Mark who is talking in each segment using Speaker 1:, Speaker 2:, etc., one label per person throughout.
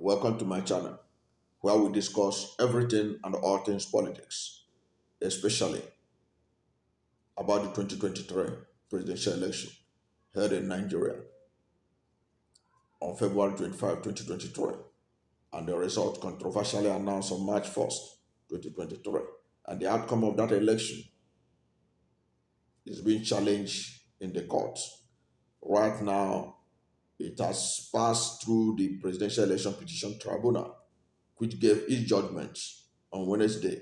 Speaker 1: Welcome to my channel, where we discuss everything and all things politics, especially about the 2023 presidential election held in Nigeria on February 25, 2023, and the result controversially announced on March 1st, 2023. And the outcome of that election is being challenged in the courts. Right now, it has passed through the Presidential Election Petition Tribunal, which gave its judgment on Wednesday,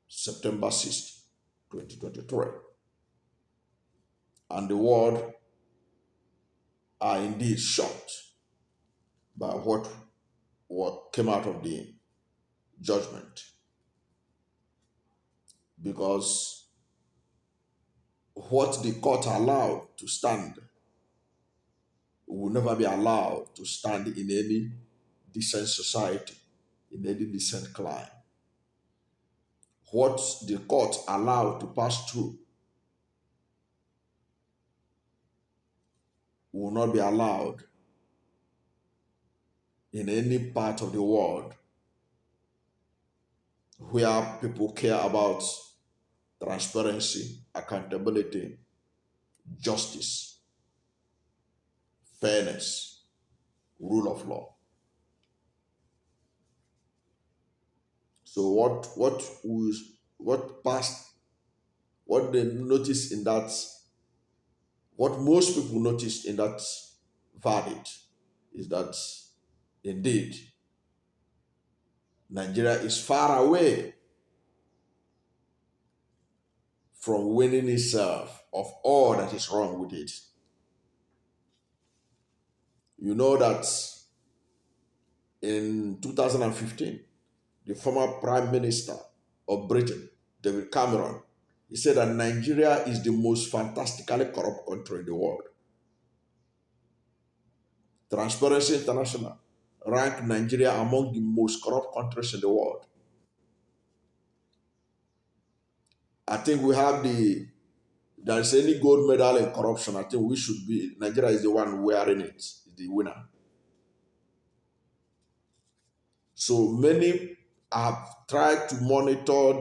Speaker 1: September 6th, 2023. And the world are indeed shocked by what came out of the judgment, because what the court allowed to stand will never be allowed to stand in any decent society, in any decent clime. What the court allowed to pass through will not be allowed in any part of the world where people care about transparency, accountability, justice, fairness, rule of law. So what they noticed in that, what most people noticed in that verdict is that indeed Nigeria is far away from winning itself of all that is wrong with it. You know that in 2015, the former Prime Minister of Britain, David Cameron, he said that Nigeria is the most fantastically corrupt country in the world. Transparency International ranked Nigeria among the most corrupt countries in the world. I think we have there's any gold medal in corruption, I think Nigeria is the one wearing it, is the winner. So many have tried to monitor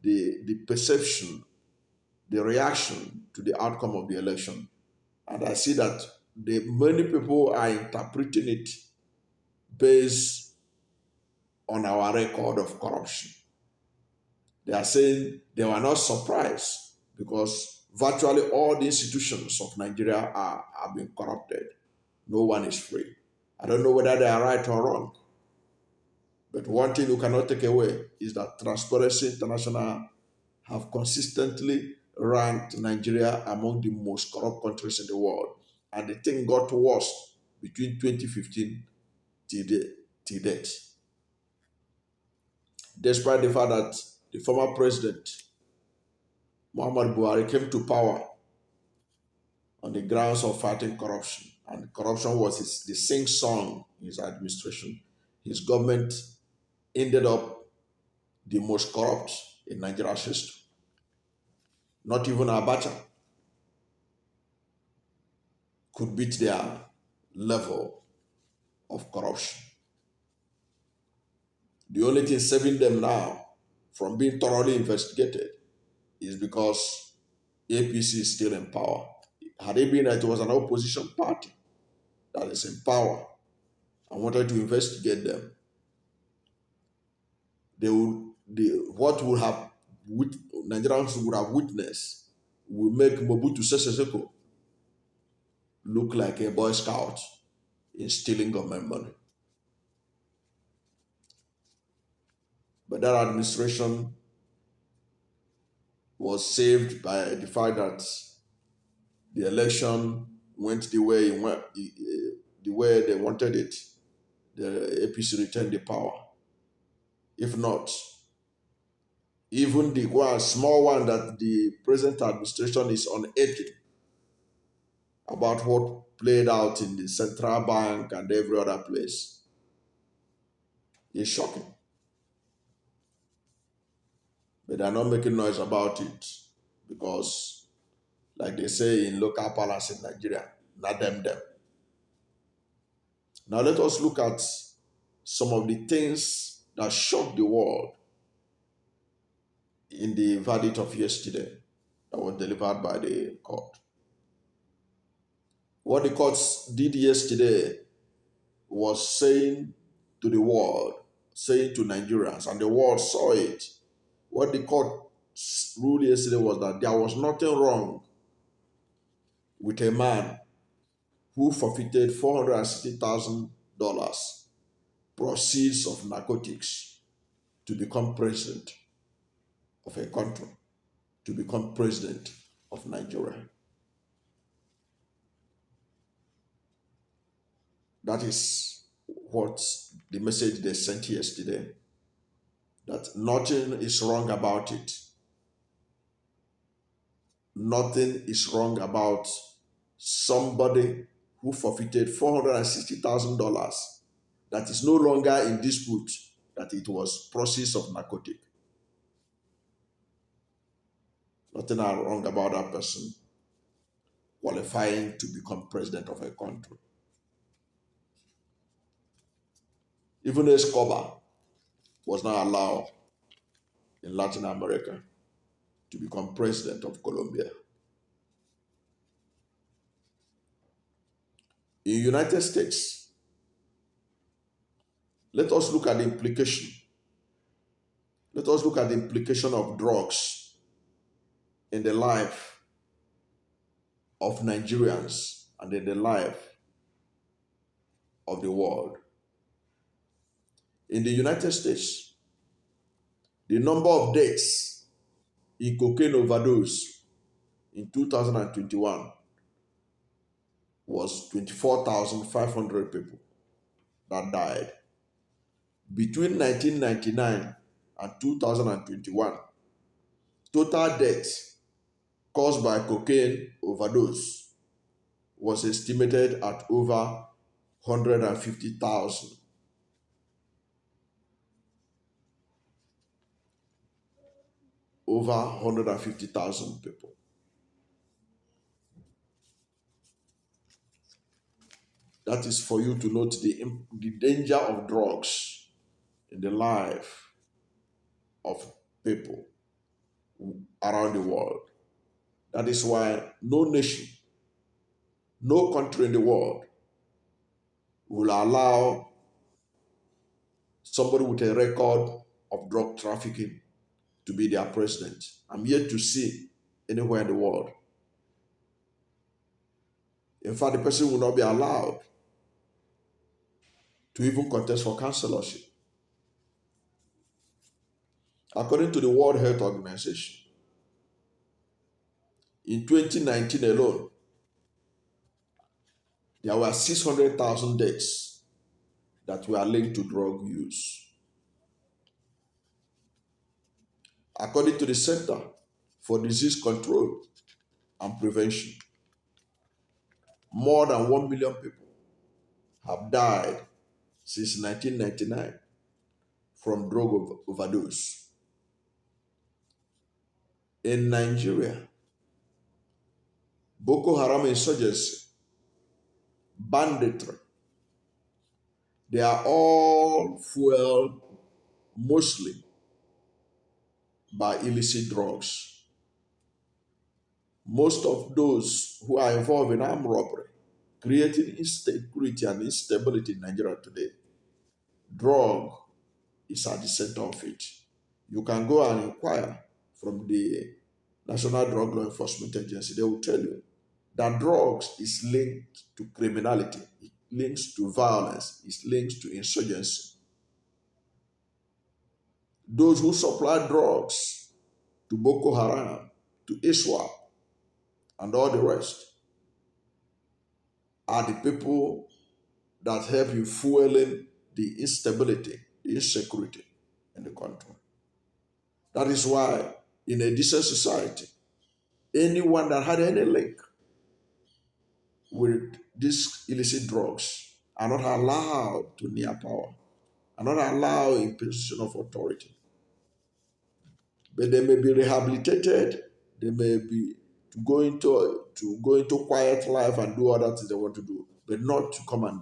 Speaker 1: the perception, the reaction to the outcome of the election. And I see that many people are interpreting it based on our record of corruption. They are saying they were not surprised because virtually all the institutions of Nigeria have been corrupted. No one is free. I don't know whether they are right or wrong. But one thing you cannot take away is that Transparency International have consistently ranked Nigeria among the most corrupt countries in the world. And the thing got worse between 2015 till date. Despite the fact that the former president, Muhammad Buhari, came to power on the grounds of fighting corruption, and corruption was the sing song in his administration, his government ended up the most corrupt in Nigeria's history. Not even Abuja could beat their level of corruption. The only thing saving them now from being thoroughly investigated is because APC is still in power. Had it been that it was an opposition party that is in power and wanted to investigate them, Nigerians would have witnessed will make Mobutu Sese Seko look like a Boy Scout in stealing government money. But that administration was saved by the fact that the election went the way they wanted it. The APC returned the power. If not, even the small one that the present administration is unearthing about what played out in the central bank and every other place is shocking. But they're not making noise about it because, like they say in local parlance in Nigeria, not them. Now let us look at some of the things that shocked the world in the verdict of yesterday that was delivered by the court. What the courts did yesterday was saying to the world, saying to Nigerians, and the world saw it. What the court ruled yesterday was that there was nothing wrong with a man who forfeited $460,000 proceeds of narcotics to become president of a country, to become president of Nigeria. That is what the message they sent yesterday, that nothing is wrong about it. Nothing is wrong about somebody who forfeited $460,000 that is no longer in dispute that it was proceeds of narcotic. Nothing wrong about that person qualifying to become president of a country. Even Escobar was not allowed in Latin America to become president of Colombia. In the United States, let us look at the implication. Let us look at the implication of drugs in the life of Nigerians and in the life of the world. In the United States, the number of deaths in cocaine overdose in 2021 was 24,500 people that died. Between 1999 and 2021, total deaths caused by cocaine overdose was estimated at over 150,000. Over 150,000 people. That is for you to note the danger of drugs in the life of people around the world. That is why no nation, no country in the world will allow somebody with a record of drug trafficking to be their president. I'm yet to see anywhere in the world. In fact, the person will not be allowed to even contest for councillorship. According to the World Health Organization, in 2019 alone, there were 600,000 deaths that were linked to drug use. According to the Center for Disease Control and Prevention, more than 1 million people have died since 1999 from drug overdose. In Nigeria, Boko Haram insurgency, banditry, they are all fueled mostly by illicit drugs. Most of those who are involved in armed robbery, creating insecurity and instability in Nigeria today, drug is at the center of it. You can go and inquire from the National Drug Law Enforcement Agency. They will tell you that drugs is linked to criminality, it links to violence, it links to insurgency. Those who supply drugs to Boko Haram, to ISWAP, and all the rest are the people that help you fueling the instability, the insecurity in the country. That is why in a decent society, anyone that had any link with these illicit drugs are not allowed to near power, are not allowed in position of authority. But they may be rehabilitated, they may be to go into quiet life and do other things they want to do, but not to come and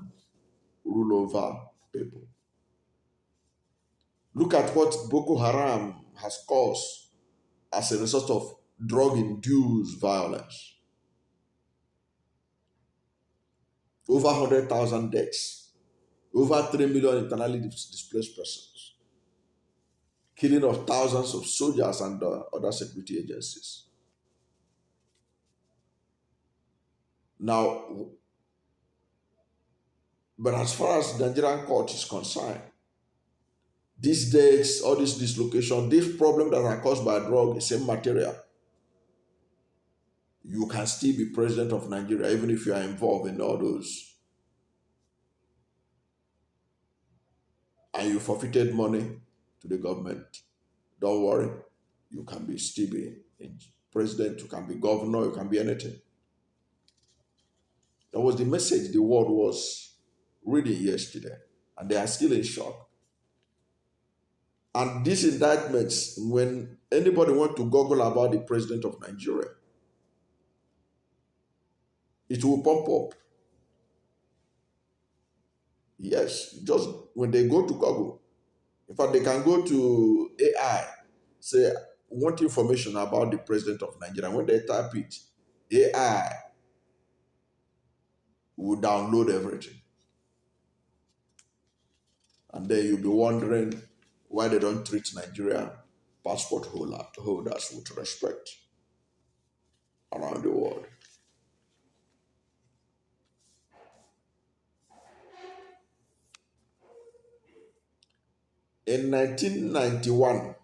Speaker 1: rule over people. Look at what Boko Haram has caused as a result of drug-induced violence. Over 100,000 deaths, over 3 million internally displaced persons, killing of thousands of soldiers and other security agencies. Now, but as far as the Nigerian court is concerned, these deaths, all this dislocation, this problem that are caused by drug is same material. You can still be president of Nigeria even if you are involved in all those. And you forfeited money to the government. Don't worry. You can still be president, you can be governor, you can be anything. That was the message the world was reading yesterday. And they are still in shock. And these indictments, when anybody wants to Google about the president of Nigeria, it will pop up. Yes, just when they go to Google. In fact, they can go to AI, say, want information about the president of Nigeria. When they type it, AI will download everything. And then you'll be wondering why they don't treat Nigerian passport holders with respect around the world. In 1991,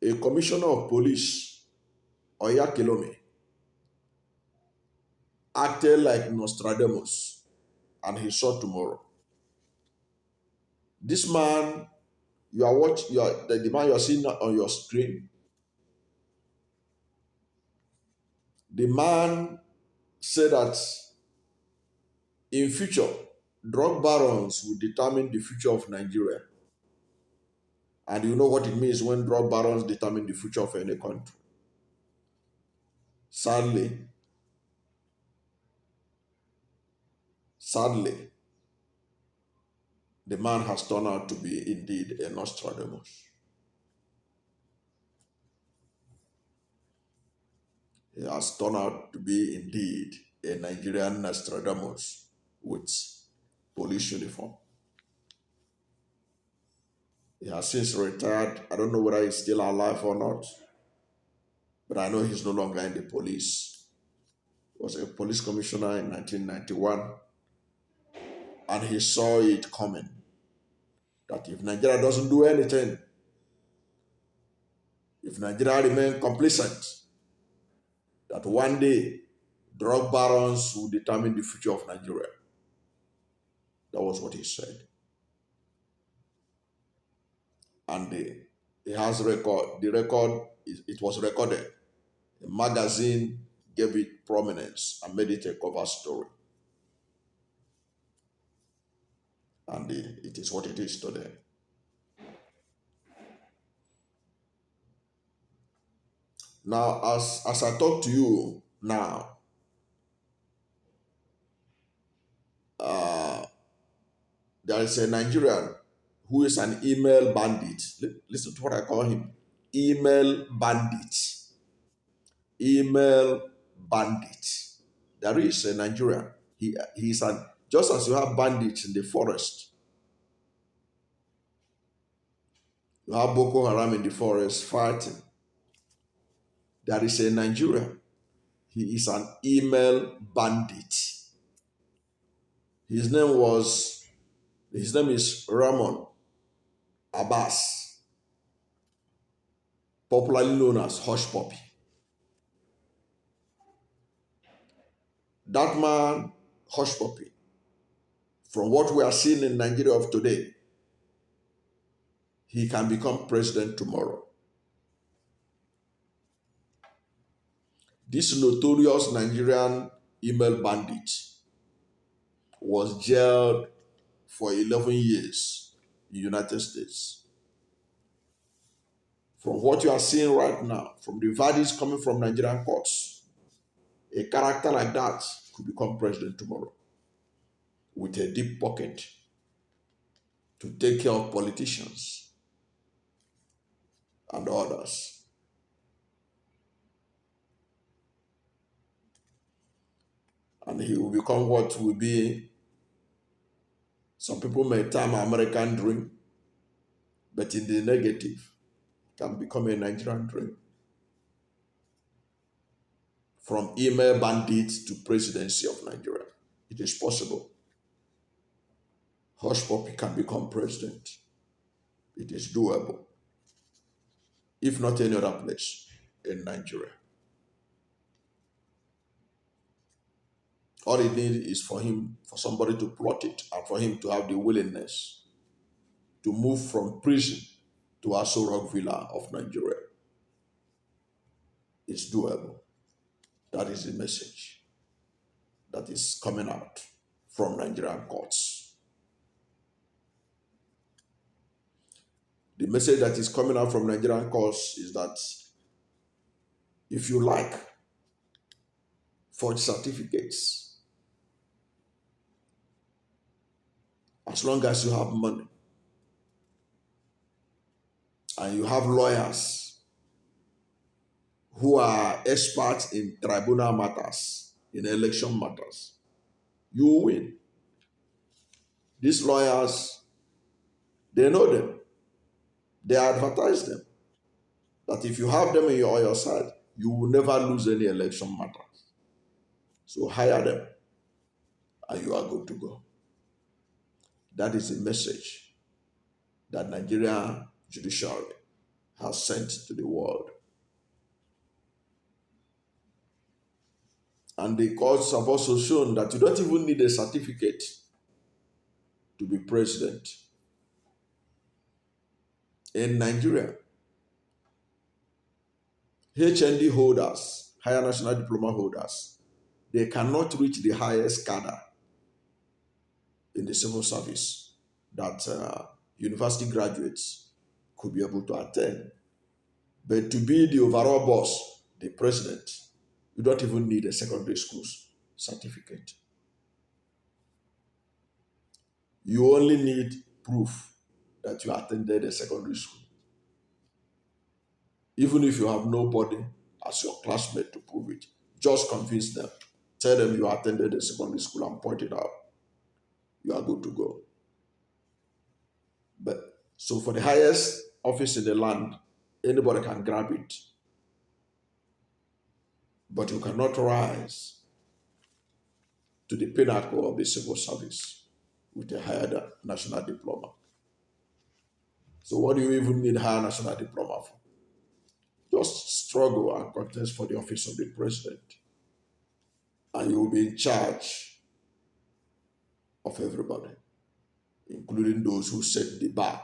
Speaker 1: a commissioner of police, Oyakhilome, acted like Nostradamus and he saw tomorrow. This man, the man you are seeing on your screen, the man said that in future, drug barons will determine the future of Nigeria. And you know what it means when drug barons determine the future of any country. Sadly, the man has turned out to be indeed a Nostradamus. He has turned out to be indeed a Nigerian Nostradamus with police uniform. He has since retired. I don't know whether he's still alive or not, but I know he's no longer in the police. He was a police commissioner in 1991, and he saw it coming, that if Nigeria doesn't do anything, if Nigeria remains complacent, that one day drug barons will determine the future of Nigeria. That was what he said. And he has record. The record, it was recorded. A magazine gave it prominence and made it a cover story. And it is what it is today. Now, as I talk to you now, there is a Nigerian who is an email bandit. Listen to what I call him. Email bandit. Email bandit. There is a Nigerian. He's just as you have bandits in the forest, you have Boko Haram in the forest fighting. There is a Nigerian. He is an email bandit. His name is Ramon Abbas, popularly known as Hush Puppy. That man, Hush Puppy, from what we are seeing in Nigeria of today, he can become president tomorrow. This notorious Nigerian email bandit was jailed for 11 years in the United States. From what you are seeing right now, from the verdicts coming from Nigerian courts, a character like that could become president tomorrow. with a deep pocket to take care of politicians and others. And he will become what will be, some people may term American dream, but in the negative, can become a Nigerian dream. From email bandits to presidency of Nigeria. It is possible. Hush Puppy can become president. It is doable. If not any other place in Nigeria. All it needs is for somebody to plot it and for him to have the willingness to move from prison to Aso Rock Villa of Nigeria. It's doable. That is the message that is coming out from Nigerian courts. The message that is coming out from Nigerian courts is that if you like forged certificates, as long as you have money and you have lawyers who are experts in tribunal matters, in election matters, you will win. These lawyers, they know them. They advertise them. That if you have them on your side, you will never lose any election matters. So hire them and you are good to go. That is the message that Nigeria Judicial has sent to the world. And the courts have also shown that you don't even need a certificate to be president. In Nigeria, HND holders, higher national diploma holders, they cannot reach the highest cadre in the civil service that university graduates could be able to attain. But to be the overall boss, the president, you don't even need a secondary school's certificate. You only need proof that you attended a secondary school. Even if you have nobody as your classmate to prove it, just convince them. Tell them you attended a secondary school and point it out. You are good to go. But so for the highest office in the land, anybody can grab it. But you cannot rise to the pinnacle of the civil service with a higher national diploma. So what do you even need higher national diploma for? Just struggle and contest for the office of the president. And you will be in charge of everybody, including those who set the bar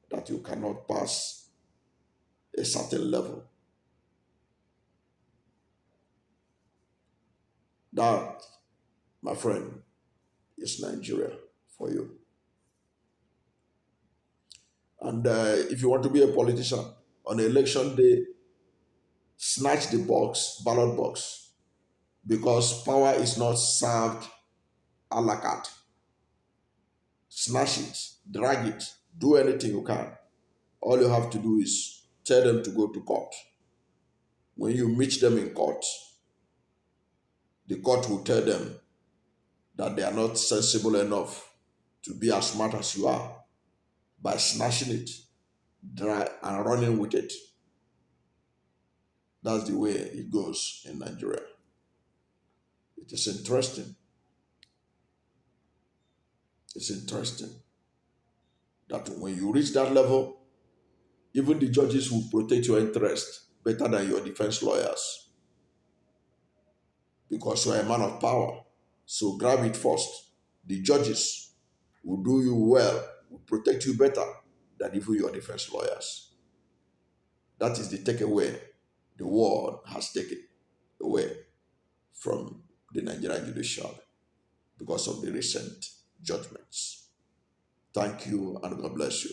Speaker 1: that you cannot pass a certain level. That, my friend, is Nigeria for you. And if you want to be a politician, on election day, snatch the ballot box, because power is not served a la carte. Snatch it, drag it, do anything you can. All you have to do is tell them to go to court. When you meet them in court, the court will tell them that they are not sensible enough to be as smart as you are by snatching it, dry, and running with it. That's the way it goes in Nigeria. It is interesting. It's interesting that when you reach that level, even the judges will protect your interest better than your defense lawyers, because you are a man of power. So grab it first. The judges will do you well, will protect you better than even your defense lawyers. That is the takeaway the world has taken away from the Nigerian judicial because of the recent judgments. Thank you and God bless you.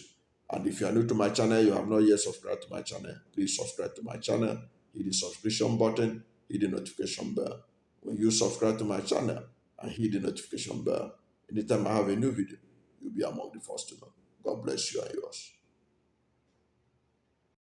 Speaker 1: And if you are new to my channel, you have not yet subscribed to my channel, please subscribe to my channel, hit the subscription button, hit the notification bell. When you subscribe to my channel and hit the notification bell, Anytime I have a new video, you'll be among the first to know. God bless you and yours.